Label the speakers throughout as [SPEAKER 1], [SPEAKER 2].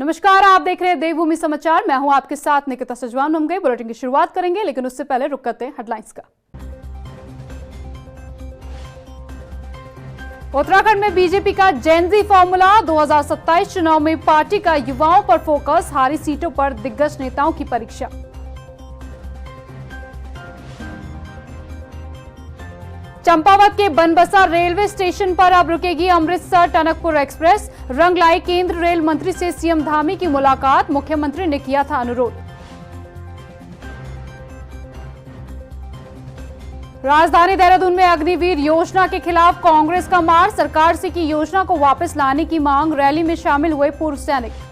[SPEAKER 1] नमस्कार, आप देख रहे हैं देवभूमि समाचार। मैं हूं आपके साथ निकिता सजवान। हम गए बुलेटिन की शुरुआत करेंगे, लेकिन उससे पहले रुक करते हैं हेडलाइंस का। उत्तराखंड में बीजेपी का जेनजी फॉर्मूला। 2027 चुनाव में पार्टी का युवाओं पर फोकस। हारी सीटों पर दिग्गज नेताओं की परीक्षा। चंपावत के बनबसा रेलवे स्टेशन पर अब रुकेगी अमृतसर टनकपुर एक्सप्रेस। रंग लाई केंद्र रेल मंत्री से सीएम धामी की मुलाकात। मुख्यमंत्री ने किया था अनुरोध। राजधानी देहरादून में अग्निवीर योजना के खिलाफ कांग्रेस का मार्च। सरकार से की योजना को वापस लाने की मांग। रैली में शामिल हुए पूर्व सैनिक।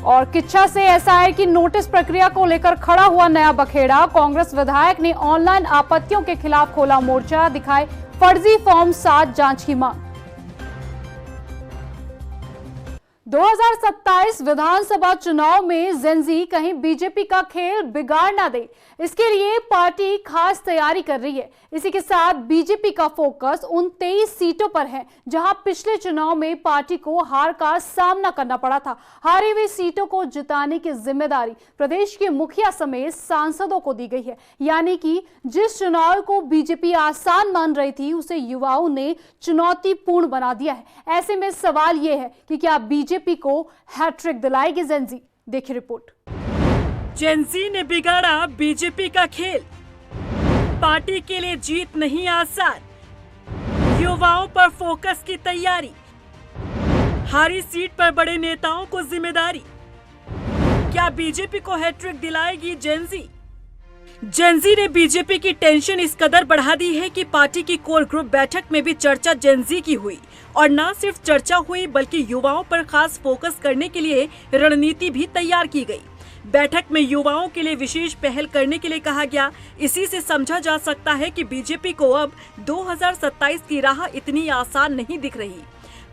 [SPEAKER 1] और किच्छा से एसआईआर की नोटिस प्रक्रिया को लेकर खड़ा हुआ नया बखेड़ा। कांग्रेस विधायक ने ऑनलाइन आपत्तियों के खिलाफ खोला मोर्चा। दिखाए फर्जी फॉर्म 7 जांच की मांग। 2027 विधानसभा चुनाव में जेनजी कहीं बीजेपी का खेल बिगाड़ ना दे, इसके लिए पार्टी खास तैयारी कर रही है। इसी के साथ बीजेपी का फोकस उन 23 सीटों पर है जहां पिछले चुनाव में पार्टी को हार का सामना करना पड़ा था। हारी हुई सीटों को जिताने की जिम्मेदारी प्रदेश के मुखिया समेत सांसदों को दी गई है। यानी कि जिस चुनाव को बीजेपी आसान मान रही थी, उसे युवाओं ने चुनौतीपूर्ण बना दिया है। ऐसे में सवाल यह है कि क्या बीजेपी को हैट्रिक दिलाएगी जेनजी? देखिए रिपोर्ट।
[SPEAKER 2] जेनजी ने बिगाड़ा बीजेपी का खेल। पार्टी के लिए जीत नहीं आसान। युवाओं पर फोकस की तैयारी। हारी सीट पर बड़े नेताओं को जिम्मेदारी। क्या बीजेपी को हैट्रिक दिलाएगी जेनजी? जेनजी ने बीजेपी की टेंशन इस कदर बढ़ा दी है कि पार्टी की कोर ग्रुप बैठक में भी चर्चा जेनजी की हुई। और न सिर्फ चर्चा हुई, बल्कि युवाओं पर खास फोकस करने के लिए रणनीति भी तैयार की गई। बैठक में युवाओं के लिए विशेष पहल करने के लिए कहा गया। इसी से समझा जा सकता है कि बीजेपी को अब 2027 की राह इतनी आसान नहीं दिख रही।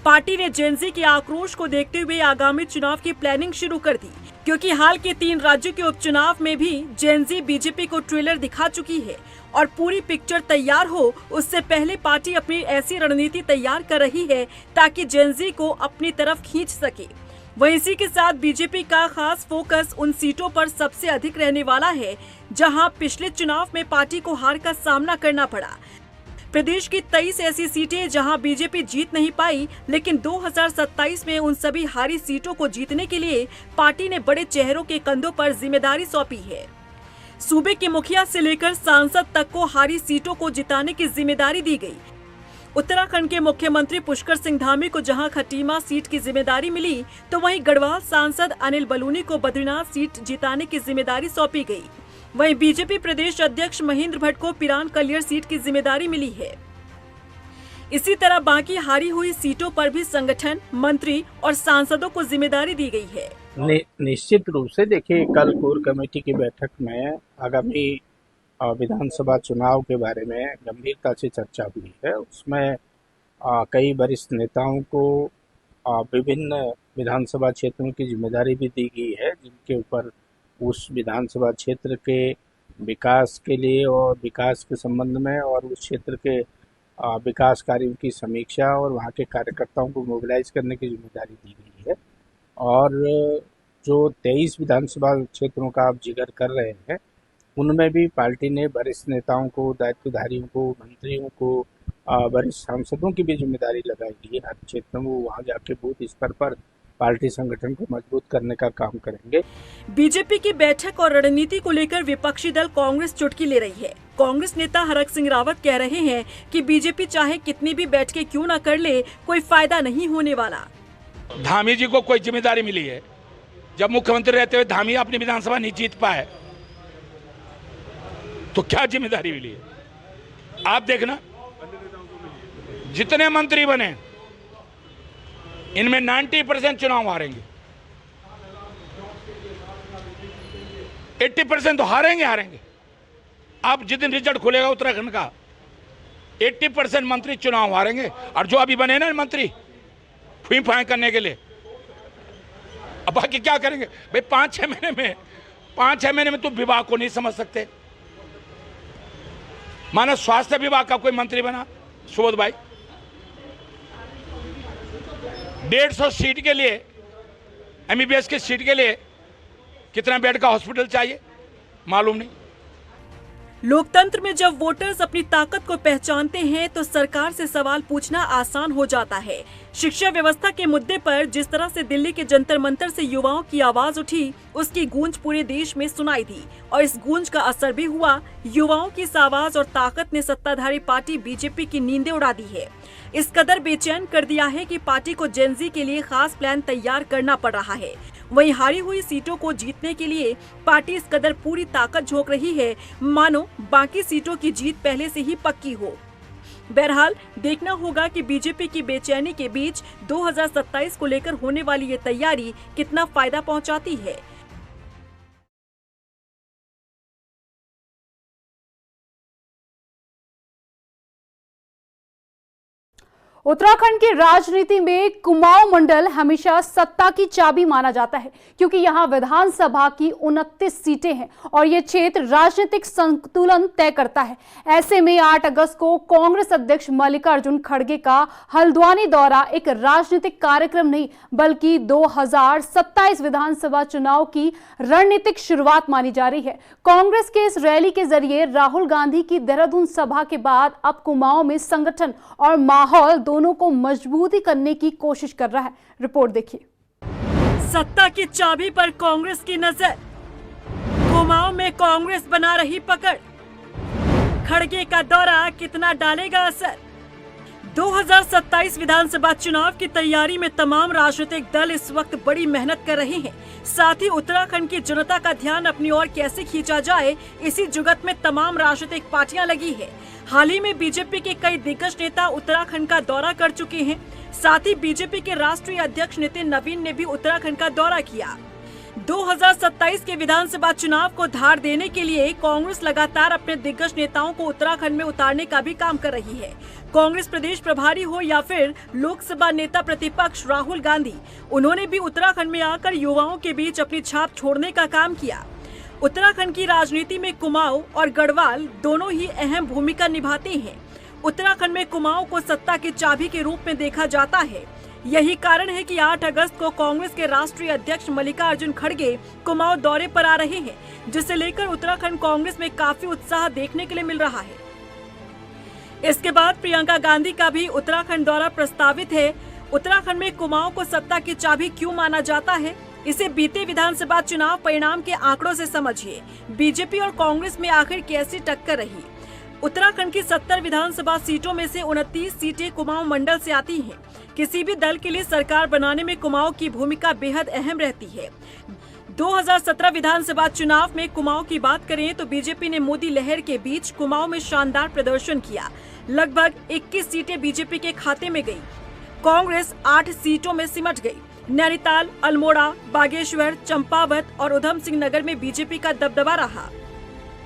[SPEAKER 2] पार्टी ने जेनजी के आक्रोश को देखते हुए आगामी चुनाव की प्लानिंग शुरू कर दी, क्योंकि हाल के 3 राज्यों के उपचुनाव में भी जेनजी बीजेपी को ट्रेलर दिखा चुकी है और पूरी पिक्चर तैयार हो उससे पहले पार्टी अपनी ऐसी रणनीति तैयार कर रही है ताकि जेनजी को अपनी तरफ खींच सके। वहीं इसी के साथ बीजेपी का खास फोकस उन सीटों पर सबसे अधिक रहने वाला है जहां पिछले चुनाव में पार्टी को हार का सामना करना पड़ा। प्रदेश की 23 ऐसी सीटें जहां बीजेपी जीत नहीं पाई, लेकिन 2027 में उन सभी हारी सीटों को जीतने के लिए पार्टी ने बड़े चेहरों के कंधों पर जिम्मेदारी सौंपी है। सूबे के मुखिया से लेकर सांसद तक को हारी सीटों को जिताने की जिम्मेदारी दी गई। उत्तराखंड के मुख्यमंत्री पुष्कर सिंह धामी को जहां खटीमा सीट की जिम्मेदारी मिली, तो वहीं गढ़वाल सांसद अनिल बलूनी को बद्रीनाथ सीट जिताने की जिम्मेदारी सौंपी गई। वहीं बीजेपी प्रदेश अध्यक्ष महेंद्र भट्ट को पिरान कलियर सीट की जिम्मेदारी मिली है। इसी तरह बाकी हारी हुई सीटों पर भी संगठन, मंत्री और सांसदों को जिम्मेदारी दी गई है।
[SPEAKER 3] निश्चित रूप से देखिए, कल कोर कमेटी की बैठक में आगामी विधानसभा चुनाव के बारे में गंभीरता से चर्चा हुई है। उसमें कई वरिष्ठ नेताओं को विभिन्न विधानसभा क्षेत्रों की जिम्मेदारी भी दी गई है, जिनके ऊपर उस विधानसभा क्षेत्र के विकास के लिए और विकास के संबंध में और उस क्षेत्र के विकास कार्यों की समीक्षा और वहाँ के कार्यकर्ताओं को मोबिलाइज करने की जिम्मेदारी दी गई है। और जो 23 विधानसभा क्षेत्रों का आप जिक्र कर रहे हैं, उनमें भी पार्टी ने वरिष्ठ नेताओं को, दायित्वधारियों को, मंत्रियों को, वरिष्ठ सांसदों की भी जिम्मेदारी लगाई है। हर क्षेत्र में वहाँ जाके बूथ स्तर पर पार्टी संगठन को मजबूत करने का काम करेंगे।
[SPEAKER 2] बीजेपी की बैठक और रणनीति को लेकर विपक्षी दल कांग्रेस चुटकी ले रही है। कांग्रेस नेता हरक सिंह रावत कह रहे हैं कि बीजेपी चाहे कितनी भी बैठकें क्यों न कर ले, कोई फायदा नहीं होने वाला।
[SPEAKER 4] धामी जी को कोई जिम्मेदारी मिली है? जब मुख्यमंत्री रहते हुए धामी अपनी विधानसभा नहीं जीत पाए तो क्या जिम्मेदारी मिली है? आप देखना, जितने मंत्री बने इनमें 90% चुनाव हारेंगे, 80% तो हारेंगे। आप जिस दिन रिजल्ट खुलेगा उत्तराखंड का, 80% मंत्री चुनाव हारेंगे। और जो अभी बने ना मंत्री फुई फाई करने के लिए, अब बाकी क्या करेंगे भाई? 5-6 महीने में तो विभाग को नहीं समझ सकते। मानो स्वास्थ्य विभाग का कोई मंत्री बना सुबोध भाई, 150 सीट के लिए, MBBS की सीट के लिए कितना बेड का हॉस्पिटल चाहिए मालूम नहीं।
[SPEAKER 2] लोकतंत्र में जब वोटर्स अपनी ताकत को पहचानते हैं तो सरकार से सवाल पूछना आसान हो जाता है। शिक्षा व्यवस्था के मुद्दे पर जिस तरह से दिल्ली के जंतर मंतर से युवाओं की आवाज उठी, उसकी गूंज पूरे देश में सुनाई दी और इस गूंज का असर भी हुआ। युवाओं की इस आवाज और ताकत ने सत्ताधारी पार्टी बीजेपी की नींदें उड़ा दी है। इस कदर बेचैन कर दिया है कि पार्टी को जेनजी के लिए खास प्लान तैयार करना पड़ रहा है। वहीं हारी हुई सीटों को जीतने के लिए पार्टी इस कदर पूरी ताकत झोंक रही है, मानो बाकी सीटों की जीत पहले से ही पक्की हो। बहरहाल देखना होगा कि बीजेपी की बेचैनी के बीच 2027 को लेकर होने वाली ये तैयारी कितना फायदा पहुंचाती है।
[SPEAKER 1] उत्तराखंड की राजनीति में कुमाऊं मंडल हमेशा सत्ता की चाबी माना जाता है, क्योंकि यहां विधानसभा की 29 सीटें हैं और ये क्षेत्र राजनीतिक संतुलन तय करता है। ऐसे में 8 अगस्त को कांग्रेस अध्यक्ष मल्लिकार्जुन खड़गे का हल्द्वानी दौरा एक राजनीतिक कार्यक्रम नहीं, बल्कि 2027 विधानसभा चुनाव की रणनीतिक शुरुआत मानी जा रही है। कांग्रेस के इस रैली के जरिए राहुल गांधी की देहरादून सभा के बाद अब कुमाऊं में संगठन और माहौल दोनों को मजबूती करने की कोशिश कर रहा है। रिपोर्ट देखिए।
[SPEAKER 2] सत्ता की चाबी पर कांग्रेस की नजर, कुमाऊं में कांग्रेस बना रही पकड़, खड़गे का दौरा कितना डालेगा असर। 2027 विधानसभा चुनाव की तैयारी में तमाम राजनीतिक दल इस वक्त बड़ी मेहनत कर रहे हैं। साथ ही उत्तराखंड की जनता का ध्यान अपनी ओर कैसे खींचा जाए, इसी जुगत में तमाम राजनीतिक पार्टियां लगी है। हाल ही में बीजेपी के कई दिग्गज नेता उत्तराखंड का दौरा कर चुके हैं। साथ ही बीजेपी के राष्ट्रीय अध्यक्ष नितिन नवीन ने भी उत्तराखंड का दौरा किया। 2027 के विधानसभा चुनाव को धार देने के लिए कांग्रेस लगातार अपने दिग्गज नेताओं को उत्तराखंड में उतारने का भी काम कर रही है। कांग्रेस प्रदेश प्रभारी हो या फिर लोकसभा नेता प्रतिपक्ष राहुल गांधी, उन्होंने भी उत्तराखंड में आकर युवाओं के बीच अपनी छाप छोड़ने का काम किया। उत्तराखंड की राजनीति में कुमाऊं और गढ़वाल दोनों ही अहम भूमिका निभाते हैं। उत्तराखंड में कुमाऊं को सत्ता की चाबी के रूप में देखा जाता है। यही कारण है कि 8 अगस्त को कांग्रेस के राष्ट्रीय अध्यक्ष मल्लिकार्जुन खड़गे कुमाऊं दौरे पर आ रहे हैं, जिसे लेकर उत्तराखंड कांग्रेस में काफी उत्साह देखने के लिए मिल रहा है। इसके बाद प्रियंका गांधी का भी उत्तराखंड दौरा प्रस्तावित है। उत्तराखंड में कुमाऊं को सत्ता की चाबी क्यों माना जाता है, इसे बीते विधानसभा चुनाव परिणाम के आंकड़ों से समझिए। बीजेपी और कांग्रेस में आखिर कैसी टक्कर रही। उत्तराखंड की 70 विधानसभा सीटों में से 29 सीटें कुमाऊं मंडल से आती हैं। किसी भी दल के लिए सरकार बनाने में कुमाऊं की भूमिका बेहद अहम रहती है। 2017 विधानसभा चुनाव में कुमाऊं की बात करें तो बीजेपी ने मोदी लहर के बीच कुमाऊं में शानदार प्रदर्शन किया। लगभग 21 सीटें बीजेपी के खाते में गई। कांग्रेस 8 सीटों में सिमट गई। नैनीताल, अल्मोड़ा, बागेश्वर, चंपावत और उधम सिंह नगर में बीजेपी का दबदबा रहा।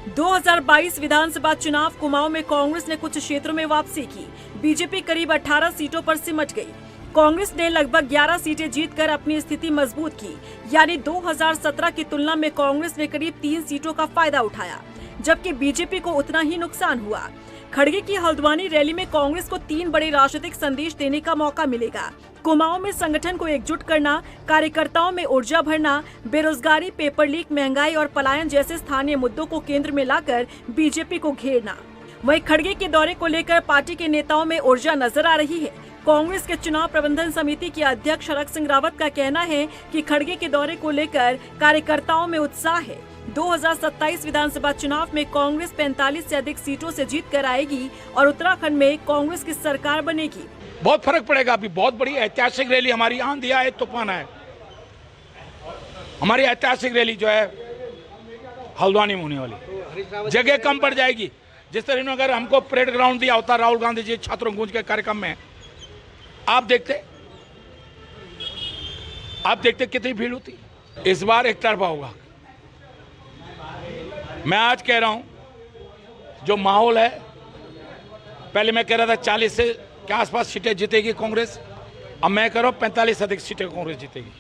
[SPEAKER 2] 2022 विधानसभा चुनाव कुमाऊं में कांग्रेस ने कुछ क्षेत्रों में वापसी की। बीजेपी करीब 18 सीटों पर सिमट गई। कांग्रेस ने लगभग 11 सीटें जीतकर अपनी स्थिति मजबूत की। यानी 2017 की तुलना में कांग्रेस ने करीब 3 सीटों का फायदा उठाया, जबकि बीजेपी को उतना ही नुकसान हुआ। खड़गे की हल्द्वानी रैली में कांग्रेस को 3 बड़े राजनीतिक संदेश देने का मौका मिलेगा। कुमाऊं में संगठन को एकजुट करना, कार्यकर्ताओं में ऊर्जा भरना, बेरोजगारी, पेपर लीक, महंगाई और पलायन जैसे स्थानीय मुद्दों को केंद्र में लाकर बीजेपी को घेरना। वहीं खड़गे के दौरे को लेकर पार्टी के नेताओं में ऊर्जा नजर आ रही है। कांग्रेस के चुनाव प्रबंधन समिति के अध्यक्ष हरक सिंह रावत का कहना है कि खड़गे के दौरे को लेकर कार्यकर्ताओं में उत्साह है। 2027 विधानसभा चुनाव में कांग्रेस 45 से अधिक सीटों से जीत कर आएगी और उत्तराखंड में कांग्रेस की सरकार बनेगी।
[SPEAKER 4] बहुत फर्क पड़ेगा। अभी बहुत बड़ी ऐतिहासिक रैली हमारी आंधी आए तूफान है। हमारी ऐतिहासिक रैली जो है हल्द्वानी में होने वाली, जगह कम पड़ जाएगी। जिस तरह इन्होंने अगर हमको परेड ग्राउंड दिया होता राहुल गांधी जी छात्रों गूंज के कार्यक्रम में, आप देखते कितनी भीड़ होती। इस बार एक तरफा होगा। मैं आज कह रहा हूं जो माहौल है, पहले मैं कह रहा था 40 से के आसपास सीटें जीतेगी कांग्रेस, अब मैं कह रहा हूं 45 अधिक सीटें कांग्रेस जीतेगी।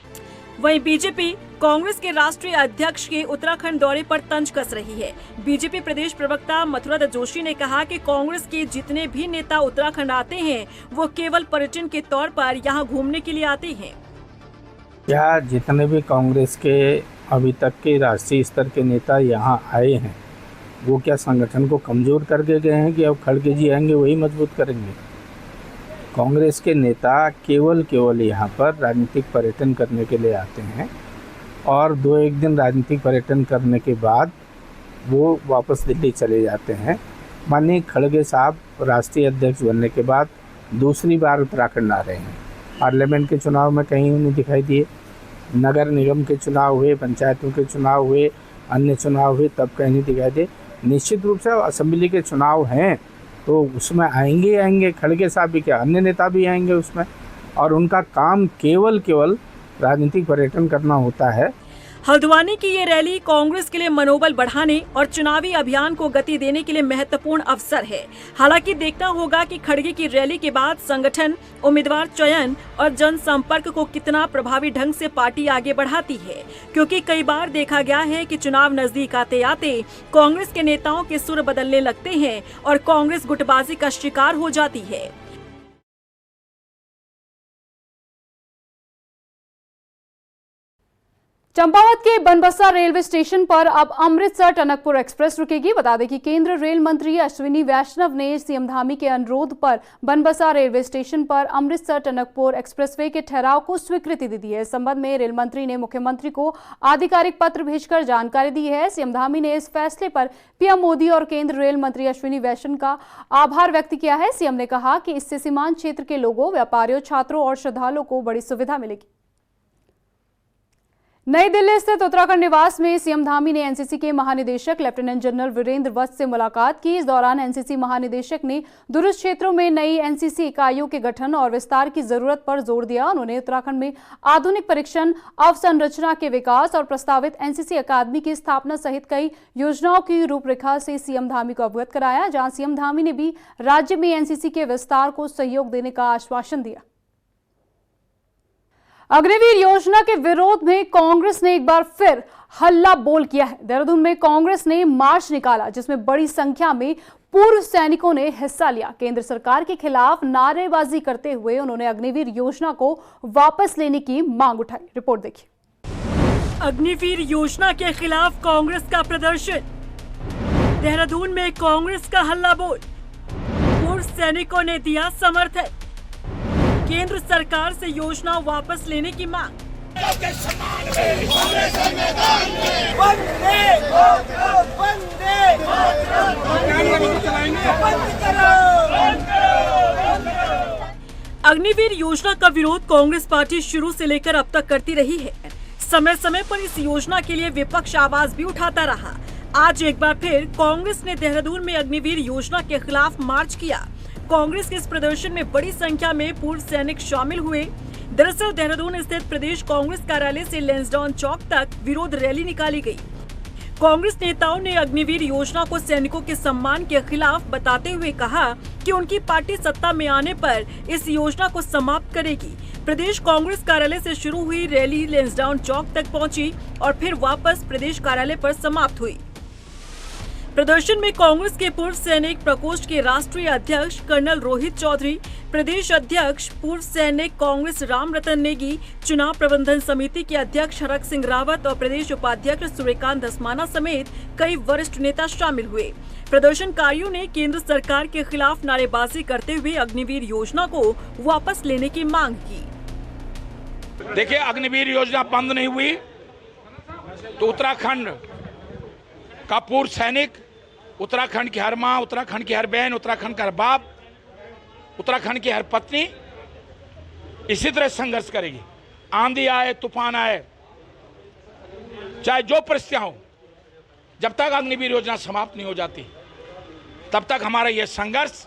[SPEAKER 2] वहीं बीजेपी कांग्रेस के राष्ट्रीय अध्यक्ष के उत्तराखंड दौरे पर तंज कस रही है। बीजेपी प्रदेश प्रवक्ता मथुरादत्त जोशी ने कहा कि कांग्रेस के जितने भी नेता उत्तराखंड आते हैं वो केवल पर्यटन के तौर पर यहाँ घूमने के लिए आते हैं।
[SPEAKER 3] क्या जितने भी कांग्रेस के अभी तक के राष्ट्रीय स्तर के नेता यहाँ आए हैं वो क्या संगठन को कमज़ोर करके गए हैं कि अब खड़गे जी आएंगे वही मजबूत करेंगे? कांग्रेस के नेता केवल यहाँ पर राजनीतिक पर्यटन करने के लिए आते हैं और 2-1 दिन राजनीतिक पर्यटन करने के बाद वो वापस दिल्ली चले जाते हैं। माननीय खड़गे साहब राष्ट्रीय अध्यक्ष बनने के बाद दूसरी बार उत्तराखंड आ रहे हैं। पार्लियामेंट के चुनाव में कहीं नहीं दिखाई दिए, नगर निगम के चुनाव हुए, पंचायतों के चुनाव हुए, अन्य चुनाव हुए, तब कहीं नहीं दिखाई दे। निश्चित रूप से असेंबली के चुनाव हैं तो उसमें आएंगे खड़गे साहब भी, क्या अन्य नेता भी आएंगे उसमें, और उनका काम केवल राजनीतिक पर्यटन करना होता है।
[SPEAKER 2] हल्द्वानी की ये रैली कांग्रेस के लिए मनोबल बढ़ाने और चुनावी अभियान को गति देने के लिए महत्वपूर्ण अवसर है। हालांकि देखना होगा कि खड़गे की रैली के बाद संगठन, उम्मीदवार चयन और जनसंपर्क को कितना प्रभावी ढंग से पार्टी आगे बढ़ाती है, क्योंकि कई बार देखा गया है कि चुनाव नजदीक आते आते कांग्रेस के नेताओं के सुर बदलने लगते हैं और कांग्रेस गुटबाजी का शिकार हो जाती है।
[SPEAKER 1] चंपावत के बनबसा रेलवे स्टेशन पर अब अमृतसर टनकपुर एक्सप्रेस रुकेगी। बता दें कि केंद्र रेल मंत्री अश्विनी वैष्णव ने सीएम धामी के अनुरोध पर बनबसा रेलवे स्टेशन पर अमृतसर टनकपुर एक्सप्रेसवे के ठहराव को स्वीकृति दे दी है। इस संबंध में रेल मंत्री ने मुख्यमंत्री को आधिकारिक पत्र भेजकर जानकारी दी है। सीएम धामी ने इस फैसले पर पीएम मोदी और केंद्र रेल मंत्री अश्विनी वैष्णव का आभार व्यक्त किया है। सीएम ने कहा कि इससे सीमांत क्षेत्र के लोगों, व्यापारियों, छात्रों और श्रद्धालुओं को बड़ी सुविधा मिलेगी। नई दिल्ली स्थित उत्तराखंड निवास में सीएम धामी ने एनसीसी के महानिदेशक लेफ्टिनेंट जनरल वीरेंद्र वत्स से मुलाकात की। इस दौरान एनसीसी महानिदेशक ने दूरस्थ क्षेत्रों में नई एनसीसी इकाइयों के गठन और विस्तार की जरूरत पर जोर दिया। उन्होंने उत्तराखंड में आधुनिक परीक्षण अवसंरचना के विकास और प्रस्तावित एनसीसी अकादमी की स्थापना सहित कई योजनाओं की रूपरेखा से सीएम धामी को अवगत कराया, जहां सीएम धामी ने भी राज्य में एनसीसी के विस्तार को सहयोग देने का आश्वासन दिया। अग्निवीर योजना के विरोध में कांग्रेस ने एक बार फिर हल्ला बोल किया है। देहरादून में कांग्रेस ने मार्च निकाला, जिसमें बड़ी संख्या में पूर्व सैनिकों ने हिस्सा लिया। केंद्र सरकार के खिलाफ नारेबाजी करते हुए उन्होंने अग्निवीर योजना को वापस लेने की मांग उठाई। रिपोर्ट देखिए।
[SPEAKER 2] अग्निवीर योजना के खिलाफ कांग्रेस का प्रदर्शन। देहरादून में कांग्रेस का हल्ला बोल। पूर्व सैनिकों ने दिया समर्थन। केंद्र सरकार से योजना वापस लेने की मांग। अग्निवीर योजना का विरोध कांग्रेस पार्टी शुरू से लेकर अब तक करती रही है। समय समय पर इस योजना के लिए विपक्ष आवाज भी उठाता रहा। आज एक बार फिर कांग्रेस ने देहरादून में अग्निवीर योजना के खिलाफ मार्च किया। कांग्रेस के इस प्रदर्शन में बड़ी संख्या में पूर्व सैनिक शामिल हुए। दरअसल देहरादून स्थित प्रदेश कांग्रेस कार्यालय से लैंसडाउन चौक तक विरोध रैली निकाली गई। कांग्रेस नेताओं ने अग्निवीर योजना को सैनिकों के सम्मान के खिलाफ बताते हुए कहा कि उनकी पार्टी सत्ता में आने पर इस योजना को समाप्त करेगी। प्रदेश कांग्रेस कार्यालय से शुरू हुई रैली लैंसडाउन चौक तक पहुंची और फिर वापस प्रदेश कार्यालय पर समाप्त हुई। प्रदर्शन में कांग्रेस के पूर्व सैनिक प्रकोष्ठ के राष्ट्रीय अध्यक्ष कर्नल रोहित चौधरी, प्रदेश अध्यक्ष पूर्व सैनिक कांग्रेस राम रतन नेगी, चुनाव प्रबंधन समिति के अध्यक्ष हरक सिंह रावत और प्रदेश उपाध्यक्ष सूर्यकांत धस्माना समेत कई वरिष्ठ नेता शामिल हुए। प्रदर्शनकारियों ने केंद्र सरकार के खिलाफ नारेबाजी करते हुए अग्निवीर योजना को वापस लेने की मांग की।
[SPEAKER 4] देखिए, अग्निवीर योजना बंद नहीं हुई तो उत्तराखंड का पूर्व सैनिक, उत्तराखंड की हर माँ, उत्तराखंड की हर बहन, उत्तराखंड का हर बाप, उत्तराखंड की हर पत्नी इसी तरह संघर्ष करेगी। आंधी आए, तूफान आए, चाहे जो परिस्थितियां हो, जब तक अग्निवीर योजना समाप्त नहीं हो जाती तब तक हमारा यह संघर्ष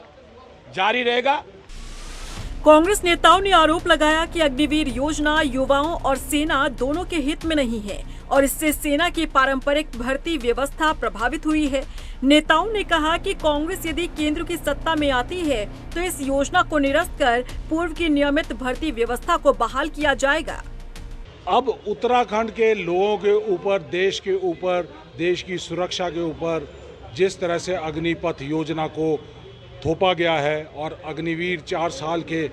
[SPEAKER 4] जारी रहेगा।
[SPEAKER 2] कांग्रेस नेताओं ने आरोप लगाया कि अग्निवीर योजना युवाओं और सेना दोनों के हित में नहीं है और इससे सेना की पारंपरिक भर्ती व्यवस्था प्रभावित हुई है। नेताओं ने कहा कि कांग्रेस यदि केंद्र की सत्ता में आती है तो इस योजना को निरस्त कर पूर्व की नियमित भर्ती व्यवस्था को बहाल किया जाएगा।
[SPEAKER 5] अब उत्तराखंड के लोगों के ऊपर, देश की सुरक्षा के ऊपर जिस तरह से अग्निपथ योजना को थोपा गया है और अग्निवीर 4 साल के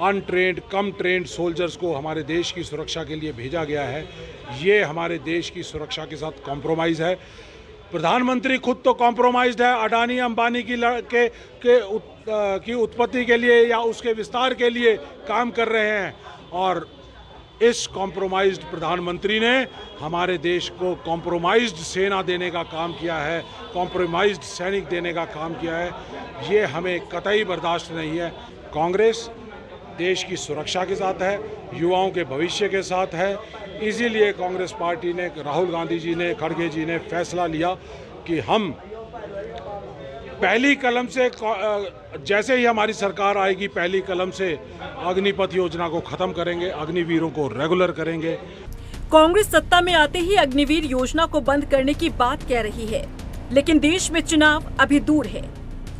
[SPEAKER 5] अनट्रेंड, कम ट्रेंड सोल्जर्स को हमारे देश की सुरक्षा के लिए भेजा गया है, ये हमारे देश की सुरक्षा के साथ कॉम्प्रोमाइज़ है। प्रधानमंत्री खुद तो कॉम्प्रोमाइज्ड है, अडानी अंबानी की उत्पत्ति के लिए या उसके विस्तार के लिए काम कर रहे हैं, और इस कॉम्प्रोमाइज्ड प्रधानमंत्री ने हमारे देश को कॉम्प्रोमाइज्ड सेना देने का काम किया है, कॉम्प्रोमाइज्ड सैनिक देने का काम किया है। ये हमें कतई बर्दाश्त नहीं है। कांग्रेस देश की सुरक्षा के साथ है, युवाओं के भविष्य के साथ है। इसीलिए कांग्रेस पार्टी ने, राहुल गांधी जी ने, खड़गे जी ने फैसला लिया कि हम पहली कलम से, जैसे ही हमारी सरकार आएगी, पहली कलम से अग्निपथ योजना को खत्म करेंगे, अग्निवीरों को रेगुलर करेंगे।
[SPEAKER 2] कांग्रेस सत्ता में आते ही अग्निवीर योजना को बंद करने की बात कह रही है, लेकिन देश में चुनाव अभी दूर है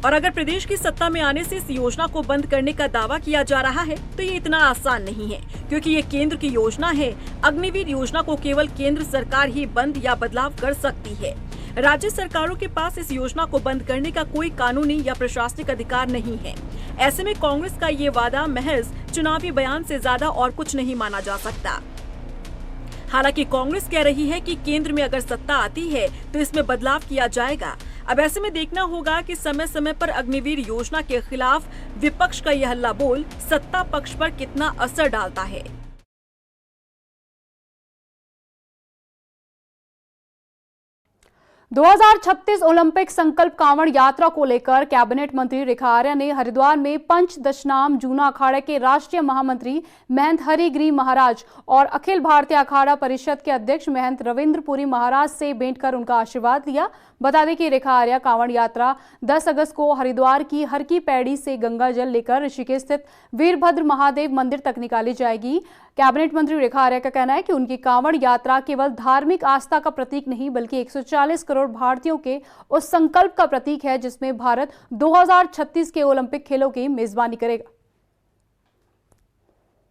[SPEAKER 2] और अगर प्रदेश की सत्ता में आने से इस योजना को बंद करने का दावा किया जा रहा है तो ये इतना आसान नहीं है, क्योंकि ये केंद्र की योजना है। अग्निवीर योजना को केवल केंद्र सरकार ही बंद या बदलाव कर सकती है। राज्य सरकारों के पास इस योजना को बंद करने का कोई कानूनी या प्रशासनिक अधिकार नहीं है। ऐसे में कांग्रेस का ये वादा महज चुनावी बयान से ज्यादा और कुछ नहीं माना जा सकता। हालांकि कांग्रेस कह रही है कि केंद्र में अगर सत्ता आती है तो इसमें बदलाव किया जाएगा। अब ऐसे में देखना होगा कि समय समय पर अग्निवीर योजना के खिलाफ विपक्ष का यह हल्ला बोल सत्ता पक्ष पर कितना असर डालता है।
[SPEAKER 1] 2036 ओलंपिक संकल्प कांवड़ यात्रा को लेकर कैबिनेट मंत्री रेखा आर्या ने हरिद्वार में पंच दशनाम जूना अखाड़ा के राष्ट्रीय महामंत्री महंत हरिगिरि महाराज और अखिल भारतीय अखाड़ा परिषद के अध्यक्ष महंत रविंद्र पुरी महाराज से भेंट कर उनका आशीर्वाद लिया। बता दें कि रेखा आर्या कांवड़ यात्रा 10 अगस्त को हरिद्वार की हर की पैड़ी से गंगा जल लेकर ऋषिकेश स्थित वीरभद्र महादेव मंदिर तक निकाली जाएगी। कैबिनेट मंत्री रेखा आर्या का कहना है कि उनकी कांवड़ यात्रा केवल धार्मिक आस्था का प्रतीक नहीं बल्कि 140 करोड़ भारतीयों के उस संकल्प का प्रतीक है जिसमें भारत 2036 के ओलंपिक खेलों की मेजबानी करेगा।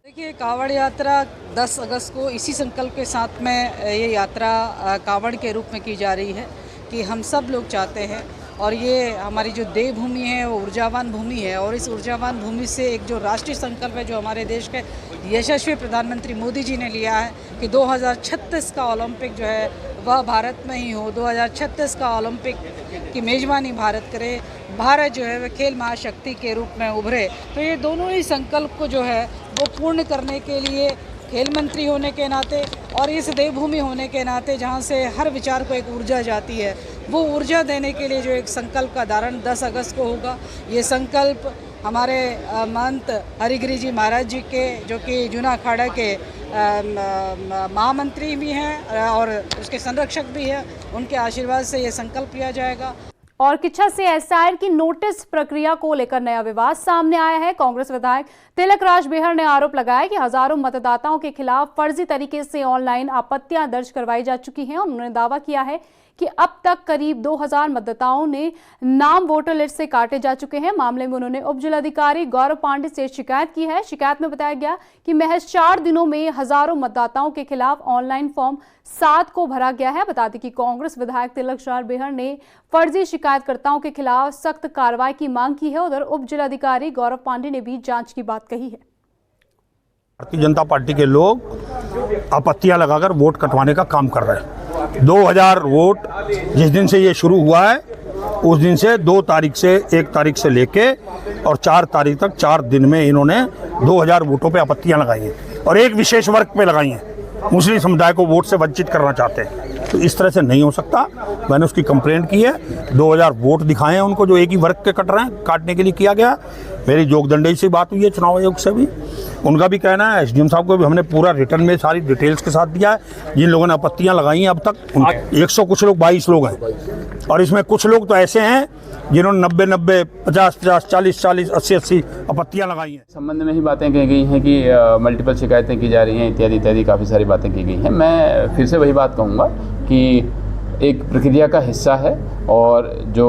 [SPEAKER 6] देखिए, कांवड़ यात्रा 10 अगस्त को इसी संकल्प के साथ में ये यात्रा कांवड़ के रूप में की जा रही है कि हम सब लोग चाहते हैं, और ये हमारी जो देवभूमि है वो ऊर्जावान भूमि है, और इस ऊर्जावान भूमि से एक जो राष्ट्रीय संकल्प है जो हमारे देश के यशस्वी प्रधानमंत्री मोदी जी ने लिया है कि 2036 का ओलंपिक जो है वह भारत में ही हो, 2036 का ओलंपिक की मेज़बानी भारत करे, भारत जो है वह खेल महाशक्ति के रूप में उभरे। तो ये दोनों ही संकल्प को जो है वो पूर्ण करने के लिए खेल मंत्री होने के नाते और इस देवभूमि होने के नाते जहाँ से हर विचार को एक ऊर्जा जाती है, वो ऊर्जा देने के लिए जो एक संकल्प का धारण 10 अगस्त को होगा। ये संकल्प हमारे महंत हरिगिरि जी महाराज जी के, जो कि जूना अखाड़ा के महामंत्री भी हैं और उसके संरक्षक भी हैं, उनके आशीर्वाद से ये संकल्प लिया जाएगा।
[SPEAKER 1] और किच्छा से एसआईआर की नोटिस प्रक्रिया को लेकर नया विवाद सामने आया है। कांग्रेस विधायक तिलक राज बेहर ने आरोप लगाया कि हजारों मतदाताओं के खिलाफ फर्जी तरीके से ऑनलाइन आपत्तियां दर्ज करवाई जा चुकी हैं। उन्होंने दावा किया है कि अब तक करीब 2000 मतदाताओं ने नाम वोटर लिस्ट से काटे जा चुके हैं। मामले में उन्होंने उप जिलाधिकारी गौरव पांडे से शिकायत की है। शिकायत में बताया गया कि महज 4 दिनों में हजारों मतदाताओं के खिलाफ ऑनलाइन फॉर्म 7 को भरा गया है। बता दें कि कांग्रेस विधायक तिलक राज बेहर ने फर्जी शिकायतकर्ताओं के खिलाफ सख्त कार्रवाई की मांग की है। उधर उप जिलाधिकारी गौरव पांडे ने भी जांच की बात कही है।
[SPEAKER 7] भारतीय जनता पार्टी के लोग आपत्तियां लगाकर वोट कटवाने का काम कर रहे हैं। 2000 वोट जिस दिन से ये शुरू हुआ है उस दिन से 2 तारीख से 1 तारीख से लेके और 4 तारीख तक 4 दिन में इन्होंने 2000 वोटों पे आपत्तियां लगाई हैं और एक विशेष वर्ग पे लगाई हैं। मुस्लिम समुदाय को वोट से वंचित करना चाहते हैं, तो इस तरह से नहीं हो सकता। मैंने उसकी कंप्लेंट की है। 2000 वोट दिखाए हैं उनको जो एक ही वर्ग के कट रहे हैं, काटने के लिए किया गया। मेरी जोगदंडे से बात हुई है चुनाव आयोग से भी, उनका भी कहना है, एसडीएम साहब को भी हमने पूरा रिटर्न में सारी डिटेल्स के साथ दिया है। जिन लोगों ने आपत्तियां लगाई हैं अब तक 100 कुछ लोग 22 लोग हैं, और इसमें कुछ लोग तो ऐसे हैं जिन्होंने 90-90, 50-50, 40-40, 80-80 आपत्तियां लगाई हैं।
[SPEAKER 8] संबंध में ही बातें कही गई हैं कि मल्टीपल शिकायतें की जा रही हैं, इत्यादि इत्यादि काफ़ी सारी बातें की गई हैं। मैं फिर से वही बात कहूँगा कि एक प्रक्रिया का हिस्सा है, और जो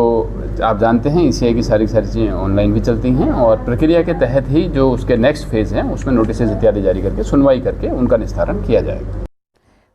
[SPEAKER 8] आप जानते हैं ECI की सारी चीज़ें ऑनलाइन भी चलती हैं और प्रक्रिया के तहत ही जो उसके नेक्स्ट फेज़ हैं उसमें नोटिस इत्यादि जारी करके सुनवाई करके उनका निस्तारण किया जाएगा।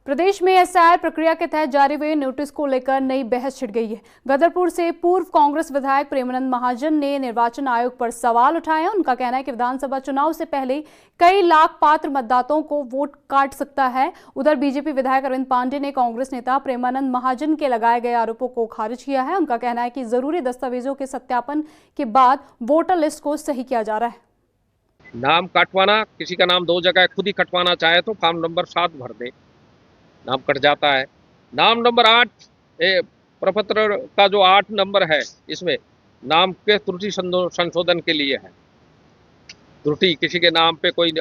[SPEAKER 1] प्रदेश में SIR प्रक्रिया के तहत जारी हुए नोटिस को लेकर नई बहस छिड़ गई है। गदरपुर से पूर्व कांग्रेस विधायक प्रेमानंद महाजन ने निर्वाचन आयोग पर सवाल उठाए हैं। उनका कहना है कि विधानसभा चुनाव से पहले कई लाख पात्र मतदाताओं को वोट काट सकता है। उधर बीजेपी विधायक अरविंद पांडे ने कांग्रेस नेता प्रेमानंद महाजन के लगाए गए आरोपों को खारिज किया है। उनका कहना है कि जरूरी दस्तावेजों के सत्यापन के बाद वोटर लिस्ट को सही किया जा रहा है।
[SPEAKER 9] नाम कटवाना, किसी का नाम 2 जगह खुद ही कटवाना चाहे तो फॉर्म नंबर 7 भर दे, नाम कट जाता है। नाम नंबर 8 प्रपत्र का जो 8 नंबर है, इसमें नाम के त्रुटि संशोधन के लिए है। त्रुटि किसी के नाम पे कोई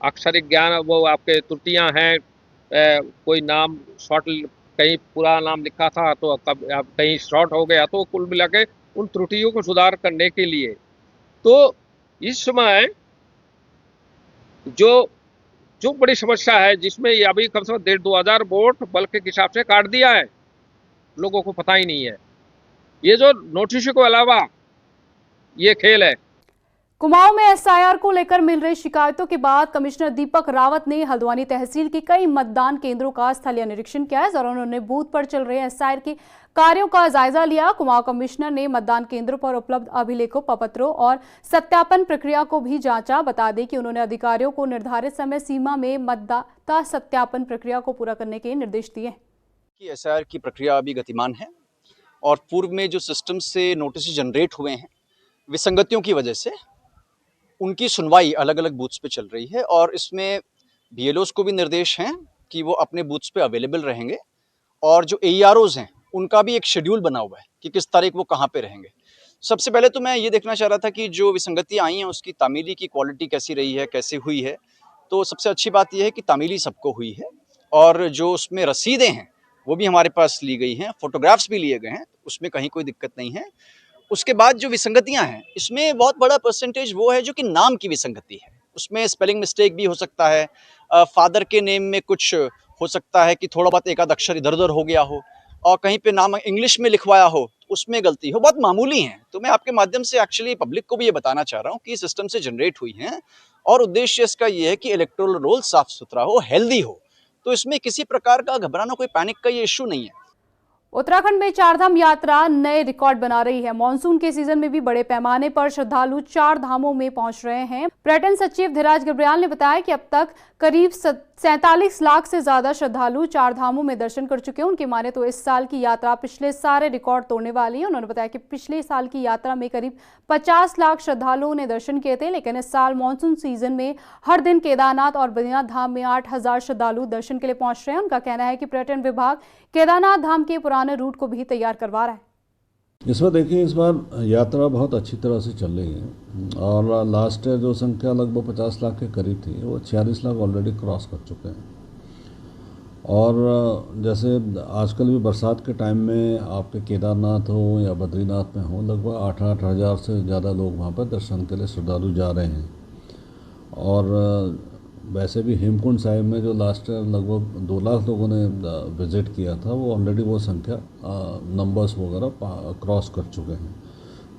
[SPEAKER 9] अक्षरिक ज्ञान वो आपके त्रुटियां हैं, कोई नाम शॉर्ट कहीं पूरा नाम लिखा था तो कहीं शॉर्ट हो गया, तो कुल मिला के उन त्रुटियों को सुधार करने के लिए तो इस समय जो बड़ी समस्या है जिसमें ये अभी कम से कम 1,500 वोट बल्क के हिसाब से काट दिया है, लोगों को पता ही नहीं है। ये जो नोटिस को अलावा ये खेल है।
[SPEAKER 1] कुमाऊं में SIR को लेकर मिल रही शिकायतों के बाद कमिश्नर दीपक रावत ने हल्द्वानी तहसील के कई मतदान केंद्रों का स्थलीय निरीक्षण किया है और उन्होंने बूथ पर चल रहे SIR के कार्यों का जायजा लिया। कुमाऊं कमिश्नर ने मतदान केंद्रों पर उपलब्ध अभिलेखों, प्रपत्रों और सत्यापन प्रक्रिया को भी जांचा। बता दें कि उन्होंने अधिकारियों को निर्धारित समय सीमा में मतदाता सत्यापन प्रक्रिया को पूरा करने के निर्देश दिए।
[SPEAKER 10] SIR की प्रक्रिया अभी गतिमान है और पूर्व में जो सिस्टम से नोटिस जनरेट हुए हैं विसंगतियों की वजह से उनकी सुनवाई अलग अलग बूथ्स पे चल रही है और इसमें BLOs को भी निर्देश हैं कि वो अपने बूथ्स पे अवेलेबल रहेंगे और जो AEROs हैं उनका भी एक शेड्यूल बना हुआ है कि किस तारीख वो कहाँ पे रहेंगे। सबसे पहले तो मैं ये देखना चाह रहा था कि जो विसंगतियाँ आई हैं उसकी तामीली की क्वालिटी कैसी रही है, कैसे हुई है। तो सबसे अच्छी बात यह है कि तामीली सबको हुई है और जो उसमें रसीदें हैं वो भी हमारे पास ली गई हैं, फोटोग्राफ्स भी लिए गए हैं, उसमें कहीं कोई दिक्कत नहीं है। उसके बाद जो विसंगतियां हैं इसमें बहुत बड़ा परसेंटेज वो है जो कि नाम की विसंगति है। उसमें स्पेलिंग मिस्टेक भी हो सकता है, फादर के नेम में कुछ हो सकता है कि थोड़ा बहुत एक आध अक्षर इधर उधर हो गया हो और कहीं पे नाम इंग्लिश में लिखवाया हो, उसमें गलती हो, बहुत मामूली है। तो मैं आपके माध्यम से एक्चुअली पब्लिक को भी ये बताना चाह रहा हूँ कि सिस्टम से जनरेट हुई हैं और उद्देश्य इसका ये है कि इलेक्टोरल रोल साफ सुथरा हो, हेल्दी हो। तो इसमें किसी प्रकार का घबराना, कोई पैनिक का ये इश्यू नहीं है।
[SPEAKER 1] उत्तराखंड में चारधाम यात्रा नए रिकॉर्ड बना रही है। मॉनसून के सीजन में भी बड़े पैमाने पर श्रद्धालु 4 धामों में पहुंच रहे हैं। पर्यटन सचिव धीराज गर्ब्याल ने बताया कि अब तक करीब 47 लाख से ज्यादा श्रद्धालु 4 धामों में दर्शन कर चुके हैं। उनकी माने तो इस साल की यात्रा पिछले सारे रिकॉर्ड तोड़ने वाली है। उन्होंने बताया कि पिछले साल की यात्रा में करीब 50 लाख श्रद्धालुओं ने दर्शन किए थे, लेकिन इस साल मानसून सीजन में हर दिन केदारनाथ और बद्रीनाथ धाम में 8,000 श्रद्धालु दर्शन के लिए पहुंच रहे हैं। उनका कहना है कि पर्यटन विभाग केदारनाथ धाम के पुराने रूट को भी तैयार करवा रहा है।
[SPEAKER 11] इस बार देखिए, इस बार यात्रा बहुत अच्छी तरह से चल रही है और लास्ट ईयर जो संख्या लगभग 50 लाख के करीब थी वो 46 लाख ऑलरेडी क्रॉस कर चुके हैं। और जैसे आजकल भी बरसात के टाइम में आपके केदारनाथ हो या बद्रीनाथ में हो, लगभग 8-8 हज़ार से ज़्यादा लोग वहाँ पर दर्शन के लिए श्रद्धालु जा रहे हैं। और वैसे भी हेमकुंड साहिब में जो लास्ट ईयर लगभग 2 लाख लोगों ने विज़िट किया था, वो ऑलरेडी वो संख्या नंबर्स वगैरह क्रॉस कर चुके हैं।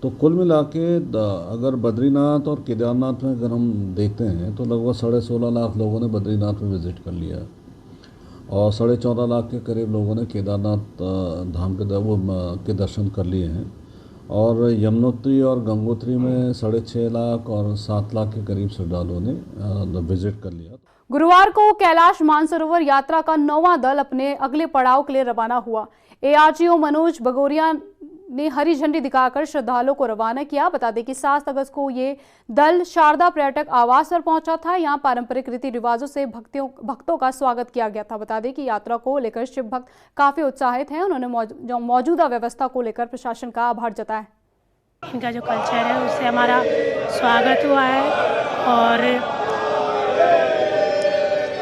[SPEAKER 11] तो कुल मिला के अगर बद्रीनाथ और केदारनाथ में अगर हम देखते हैं तो लगभग 16.5 लाख लोगों ने बद्रीनाथ में विज़िट कर लिया और 14.5 लाख के करीब लोगों ने केदारनाथ धाम के दर्शन कर लिए हैं। और यमुनोत्री और गंगोत्री में 6.5 लाख और 7 लाख के करीब श्रद्धालुओं ने विजिट कर लिया।
[SPEAKER 1] गुरुवार को कैलाश मानसरोवर यात्रा का 9वां दल अपने अगले पड़ाव के लिए रवाना हुआ। ARGO मनोज बगोरिया ने हरी झंडी दिखाकर श्रद्धालुओं को रवाना किया। बता दें कि 7 अगस्त को ये दल शारदा पर्यटक आवास पर पहुंचा था। यहां पारंपरिक रीति रिवाजों से भक्तों का स्वागत किया गया था। बता दें कि यात्रा को लेकर शिव भक्त काफी उत्साहित हैं। उन्होंने मौजूदा व्यवस्था को लेकर प्रशासन का आभार जताया।
[SPEAKER 12] इनका जो कल्चर है उससे हमारा स्वागत हुआ है और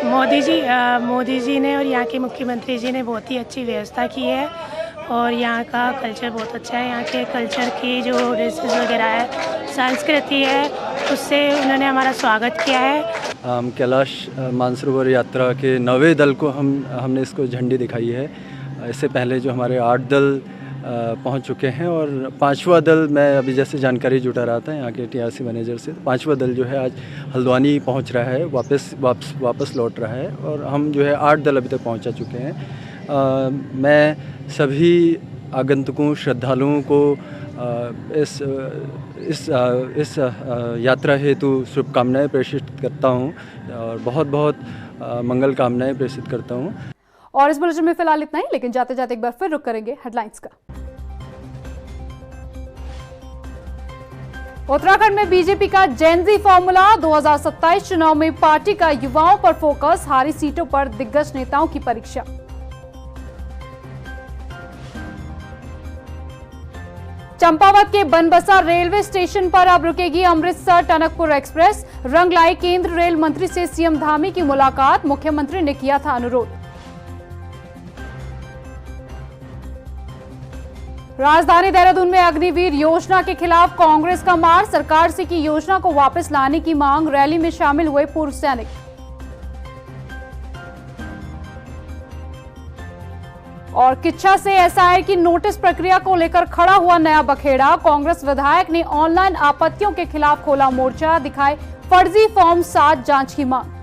[SPEAKER 12] मोदी जी ने और यहाँ के मुख्यमंत्री जी ने बहुत ही अच्छी व्यवस्था की है और यहाँ का कल्चर बहुत अच्छा है। यहाँ के कल्चर की जो ड्रेसेस वगैरह है, संस्कृति है, उससे उन्होंने हमारा स्वागत किया है।
[SPEAKER 13] कैलाश मानसरोवर यात्रा के 9वें दल को हमने इसको झंडी दिखाई है। इससे पहले जो हमारे 8 दल पहुंच चुके हैं और 5वां दल, मैं अभी जैसे जानकारी जुटा रहा था यहाँ के टीआरसी मैनेजर से, 5वां दल जो है आज हल्द्वानी पहुंच रहा है, वापस लौट रहा है और हम जो है 8 दल अभी तक पहुंचा चुके हैं। मैं सभी आगंतुकों, श्रद्धालुओं को इस यात्रा हेतु शुभकामनाएं प्रेषित करता हूं और बहुत बहुत मंगल कामनाएं प्रेषित करता हूं।
[SPEAKER 1] और इस बुलेटिन में फिलहाल इतना ही, लेकिन जाते जाते एक बार फिर रुक करेंगे हेडलाइंस का। उत्तराखंड में बीजेपी का जेनजी फॉर्मूला, 2027 चुनाव में पार्टी का युवाओं पर फोकस, हारी सीटों पर दिग्गज नेताओं की परीक्षा। चंपावत के बनबसा रेलवे स्टेशन पर अब रुकेगी अमृतसर टनकपुर एक्सप्रेस, रंग लाई केंद्र रेल मंत्री से सीएम धामी की मुलाकात, मुख्यमंत्री ने किया था अनुरोध। राजधानी देहरादून में अग्निवीर योजना के खिलाफ कांग्रेस का मार, सरकार से की योजना को वापस लाने की मांग, रैली में शामिल हुए पूर्व सैनिक। और किच्छा से एसआईआर की नोटिस प्रक्रिया को लेकर खड़ा हुआ नया बखेड़ा, कांग्रेस विधायक ने ऑनलाइन आपत्तियों के खिलाफ खोला मोर्चा, दिखाए फर्जी फॉर्म 7 जांच की मांग।